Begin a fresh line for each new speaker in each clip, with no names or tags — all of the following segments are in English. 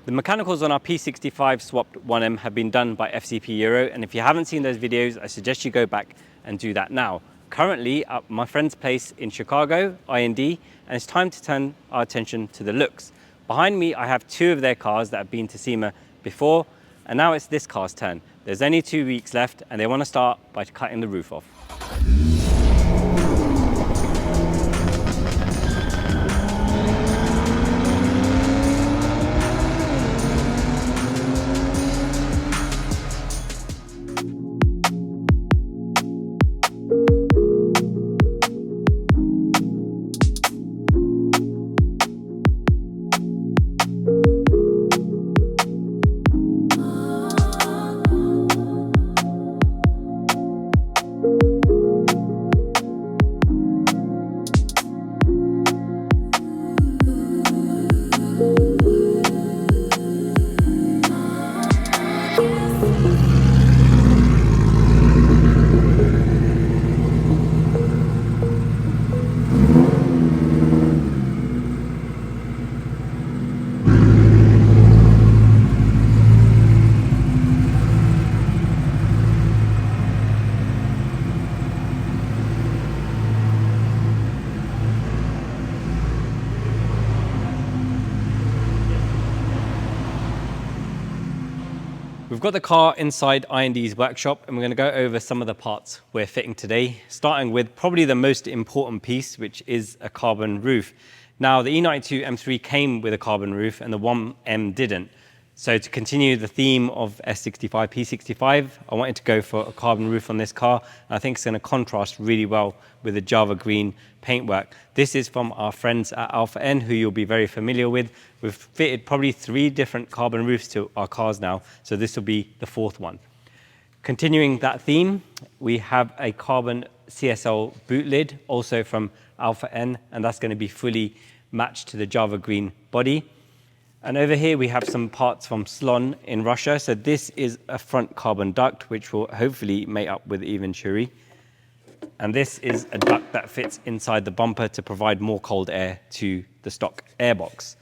The mechanicals on our P65 swapped 1M have been done by FCP Euro, and if you haven't seen those videos, I suggest you go back and do that now. Currently at my friend's place in Chicago, IND, and it's time to turn our attention to the looks. Behind me, I have two of their cars that have been to SEMA before, and now it's this car's turn. There's only 2 weeks left, and they want to start by cutting the roof off. We've got the car inside IND's workshop, and we're going to go over some of the parts we're fitting today, starting with probably the most important piece, which is a carbon roof. Now, the E92 M3 came with a carbon roof and the 1M didn't. So to continue the theme of S65, P65, I wanted to go for a carbon roof on this car. And I think it's going to contrast really well with the Java green paintwork. This is from our friends at Alpha N, who you'll be very familiar with. We've fitted probably 3 different carbon roofs to our cars now, so this will be the 4th one. Continuing that theme, we have a carbon CSL boot lid, also from Alpha N, and that's going to be fully matched to the Java green body. And over here we have some parts from Slon in Russia. So this is a front carbon duct, which will hopefully mate up with even Shuri. And this is a duct that fits inside the bumper to provide more cold air to the stock airbox.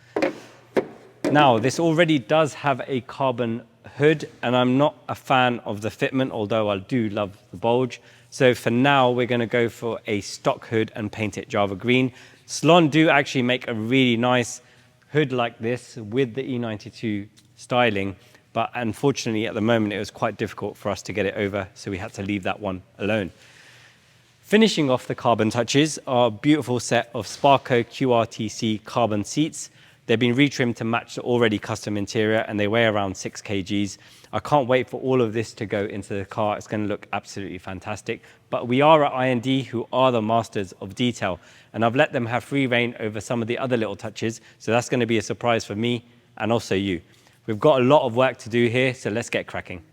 Now, this already does have a carbon hood, and I'm not a fan of the fitment, although I do love the bulge. So for now, we're going to go for a stock hood and paint it Java green. Slon do actually make a really nice hood like this with the E92 styling, but unfortunately at the moment it was quite difficult for us to get it over, so we had to leave that one alone. Finishing off the carbon touches are a beautiful set of Sparco QRTC carbon seats. They've been retrimmed to match the already custom interior, and they weigh around 6 kgs. I can't wait for all of this to go into the car. It's going to look absolutely fantastic. But we are at IND, who are the masters of detail, and I've let them have free reign over some of the other little touches, so that's going to be a surprise for me and also you. We've got a lot of work to do here, so let's get cracking.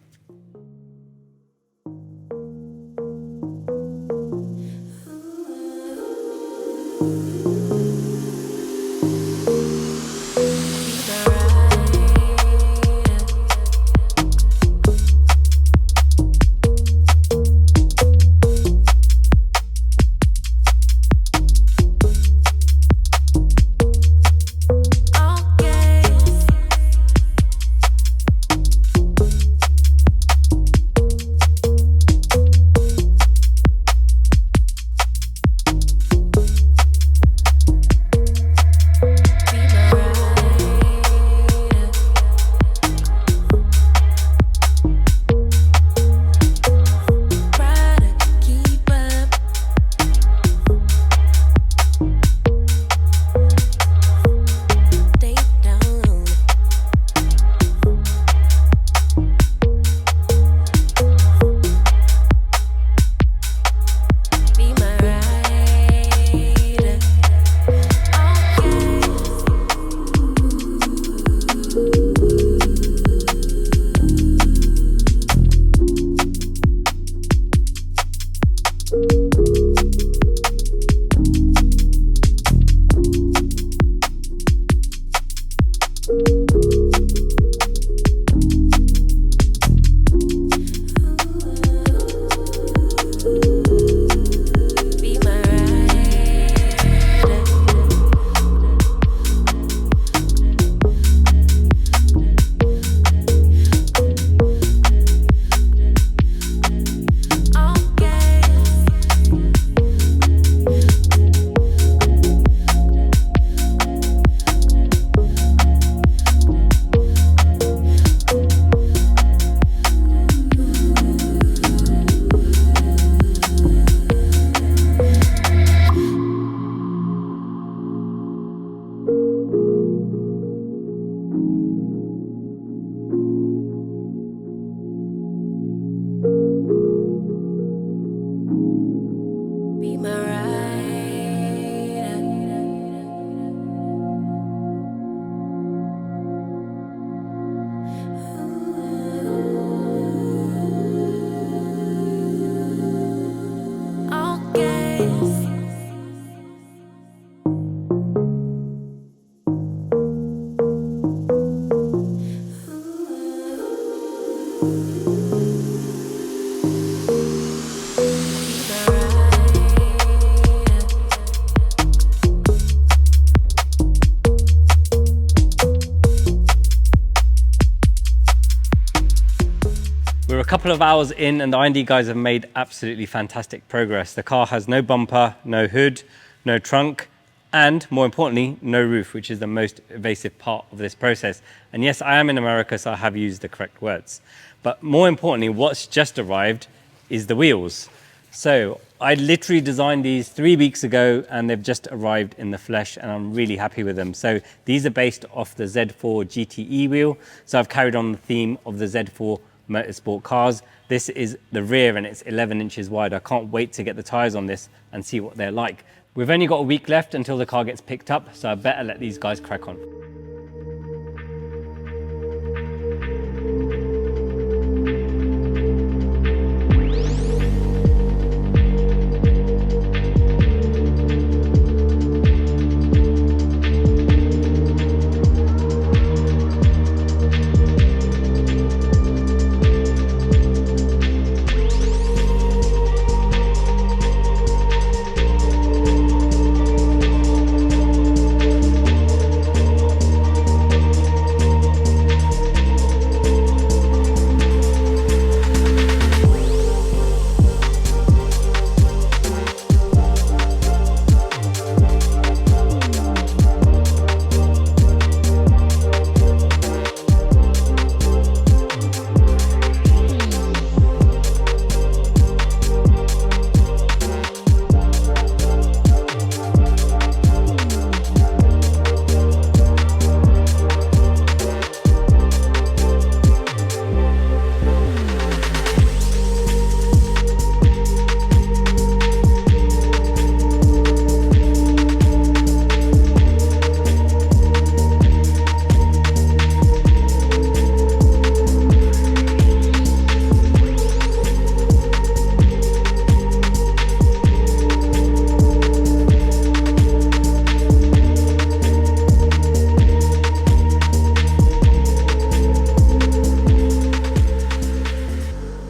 couple of hours in and the IND guys have made absolutely fantastic progress. The car has no bumper, no hood, no trunk, and more importantly, no roof, which is the most evasive part of this process. And yes, I am in America, so I have used the correct words. But more importantly, what's just arrived is the wheels. So I literally designed these 3 weeks ago and they've just arrived in the flesh and I'm really happy with them. So these are based off the Z4 GTE wheel. So I've carried on the theme of the Z4 motorsport cars. This is the rear and it's 11 inches wide. I can't wait to get the tires on this and see what they're like. We've only got a week left until the car gets picked up, so I better let these guys crack on.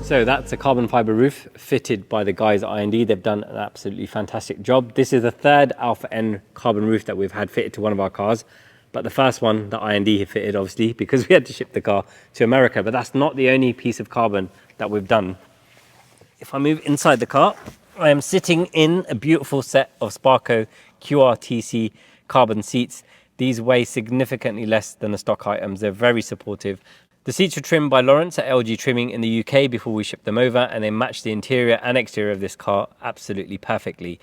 So that's a carbon fiber roof fitted by the guys at IND. They've done an absolutely fantastic job. This is the third Alpha N carbon roof that we've had fitted to one of our cars. But the first one that IND had fitted, obviously, because we had to ship the car to America. But that's not the only piece of carbon that we've done. If I move inside the car, I am sitting in a beautiful set of Sparco QRTC carbon seats. These weigh significantly less than the stock items. They're very supportive. The seats were trimmed by Lawrence at LG Trimming in the UK before we shipped them over, and they match the interior and exterior of this car absolutely perfectly.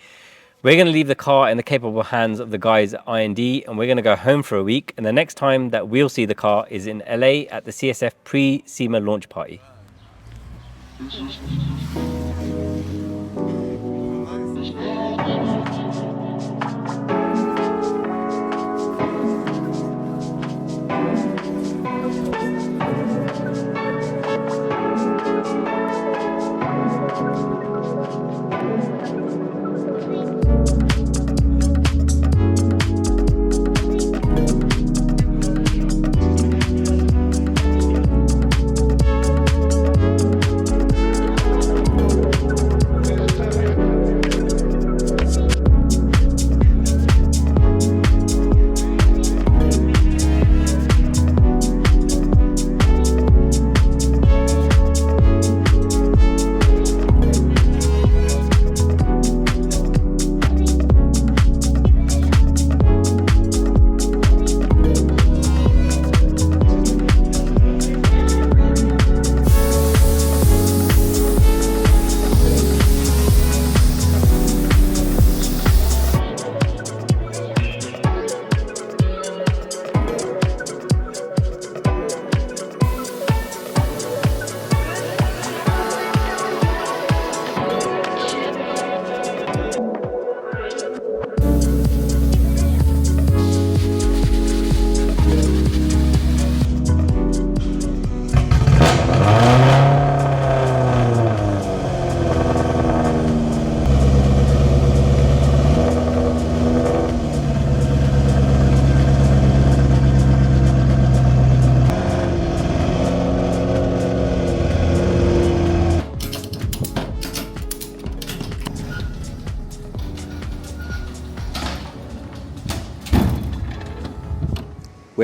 We're going to leave the car in the capable hands of the guys at IND, and we're going to go home for a week. And the next time that we'll see the car is in LA at the CSF pre-SEMA launch party.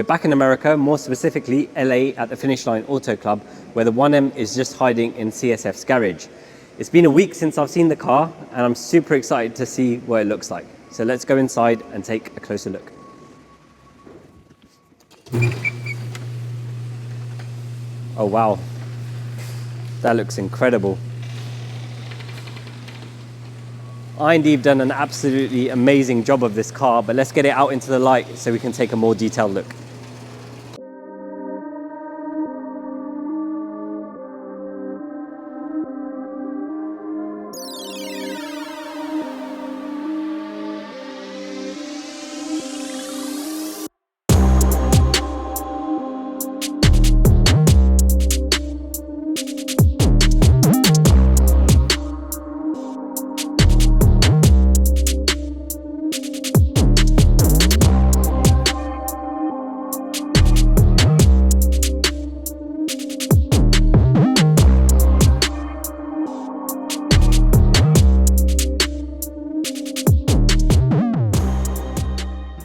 We're back in America, more specifically LA at the Finish Line Auto Club, where the 1M is just hiding in CSF's garage. It's been a week since I've seen the car and I'm super excited to see what it looks like. So let's go inside and take a closer look. Oh wow, that looks incredible. IND have done an absolutely amazing job of this car, but let's get it out into the light so we can take a more detailed look.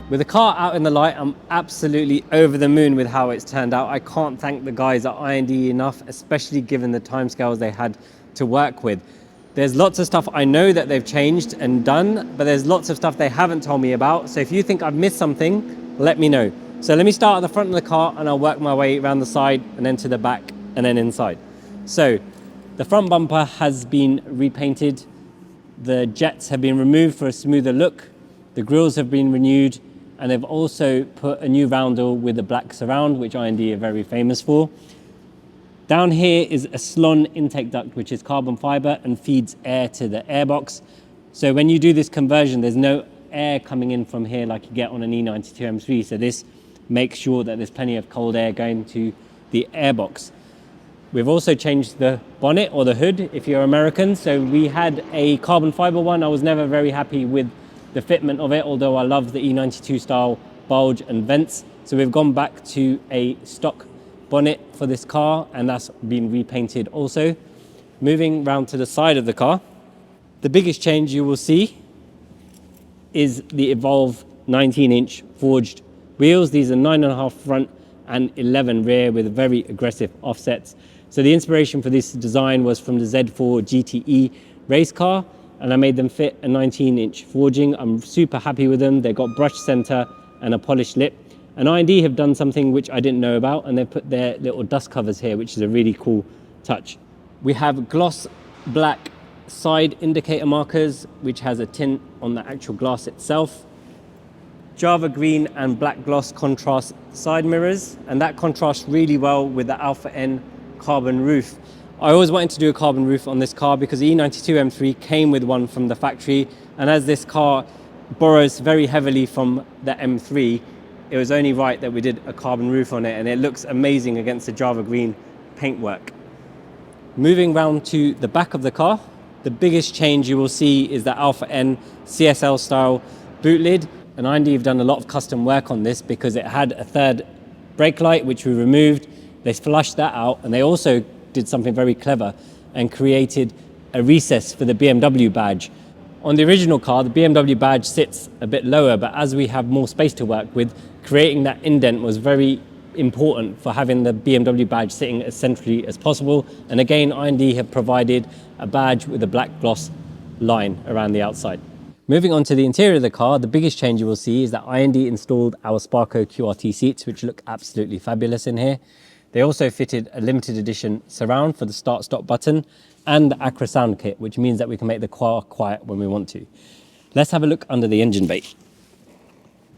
With the car out in the light, I'm absolutely over the moon with how it's turned out. I can't thank the guys at IND enough, especially given the timescales they had to work with. There's lots of stuff I know that they've changed and done, but there's lots of stuff they haven't told me about. So if you think I've missed something, let me know. So let me start at the front of the car and I'll work my way around the side and then to the back and then inside. So the front bumper has been repainted. The jets have been removed for a smoother look. The grills have been renewed. And they've also put a new roundel with a black surround, which IND are very famous for. Down here is a Slon intake duct, which is carbon fiber and feeds air to the airbox. So when you do this conversion, there's no air coming in from here like you get on an E92 M3. So this makes sure that there's plenty of cold air going to the airbox. We've also changed the bonnet or the hood if you're American. So we had a carbon fiber one. I was never very happy with the fitment of it, although I love the E92 style bulge and vents. So we've gone back to a stock bonnet for this car, and that's been repainted also. Moving round to the side of the car, the biggest change you will see is the Evolve 19-inch forged wheels. These are 9.5 front and 11 rear with very aggressive offsets. So the inspiration for this design was from the Z4 GTE race car, and I made them fit a 19-inch forging. I'm super happy with them. They've got brushed center and a polished lip. And IND have done something which I didn't know about, and they've put their little dust covers here, which is a really cool touch. We have gloss black side indicator markers, which has a tint on the actual glass itself. Java green and black gloss contrast side mirrors, and that contrasts really well with the Alpha N carbon roof. I always wanted to do a carbon roof on this car because the E92 M3 came with one from the factory, and as this car borrows very heavily from the M3, it was only right that we did a carbon roof on it, and it looks amazing against the Java green paintwork. Moving round to the back of the car, the biggest change you will see is the Alpha N CSL style boot lid, and IND have done a lot of custom work on this because it had a third brake light which we removed. They flushed that out, and they also did something very clever and created a recess for the BMW badge. On the original car, the BMW badge sits a bit lower, but as we have more space to work with, creating that indent was very important for having the BMW badge sitting as centrally as possible. And again, IND have provided a badge with a black gloss line around the outside. Moving on to the interior of the car, the biggest change you will see is that IND installed our Sparco QRT seats, which look absolutely fabulous in here. They also fitted a limited edition surround for the start-stop button and the Acra sound kit, which means that we can make the car quiet when we want to. Let's have a look under the engine bay.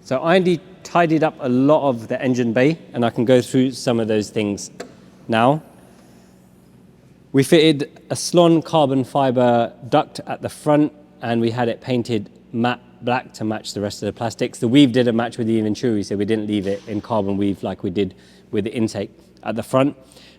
So IND tidied up a lot of the engine bay, and I can go through some of those things now. We fitted a Slon carbon fiber duct at the front, and we had it painted matte black to match the rest of the plastics. The weave didn't match with the Venturi, so we didn't leave it in carbon weave like we did with the intake. At the front,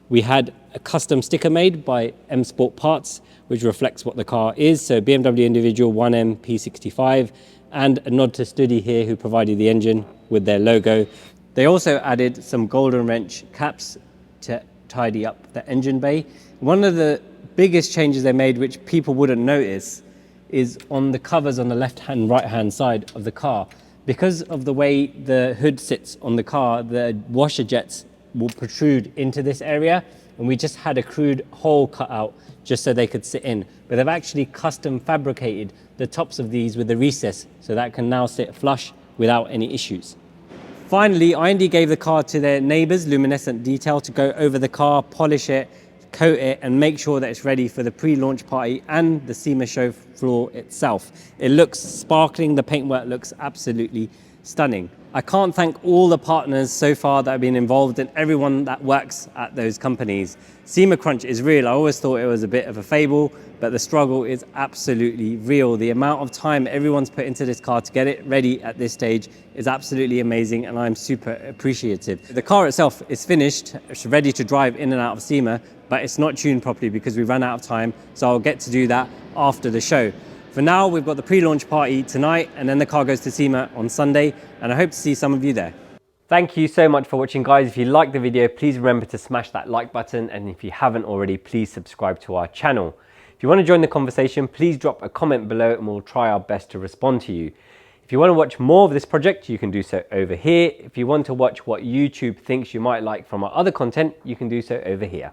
we had a custom sticker made by M Sport Parts, which reflects what the car is. So BMW individual 1M P65, and a nod to Studi here, who provided the engine with their logo. They also added some golden wrench caps to tidy up the engine bay. One of the biggest changes they made, which people wouldn't notice, is on the covers on the left-hand, right-hand side of the car. Because of the way the hood sits on the car, the washer jets will protrude into this area, and we just had a crude hole cut out just so they could sit in. But they've actually custom fabricated the tops of these with a recess, so that can now sit flush without any issues. Finally, IND gave the car to their neighbors, Luminescent Detail, to go over the car, polish it, coat it, and make sure that it's ready for the pre-launch party and the SEMA show floor itself. It looks sparkling, the paintwork looks absolutely stunning. I can't thank all the partners so far that have been involved and everyone that works at those companies. SEMA crunch is real. I always thought it was a bit of a fable, but the struggle is absolutely real. The amount of time everyone's put into this car to get it ready at this stage is absolutely amazing, and I'm super appreciative. The car itself is finished, it's ready to drive in and out of SEMA, but it's not tuned properly because we ran out of time, so I'll get to do that after the show. For now, we've got the pre-launch party tonight, and then the car goes to SEMA on Sunday, and I hope to see some of you there. Thank you so much for watching, guys. If you liked the video, please remember to smash that like button, and if you haven't already, please subscribe to our channel. If you want to join the conversation, please drop a comment below and we'll try our best to respond to you. If you want to watch more of this project, you can do so over here. If you want to watch what YouTube thinks you might like from our other content, you can do so over here.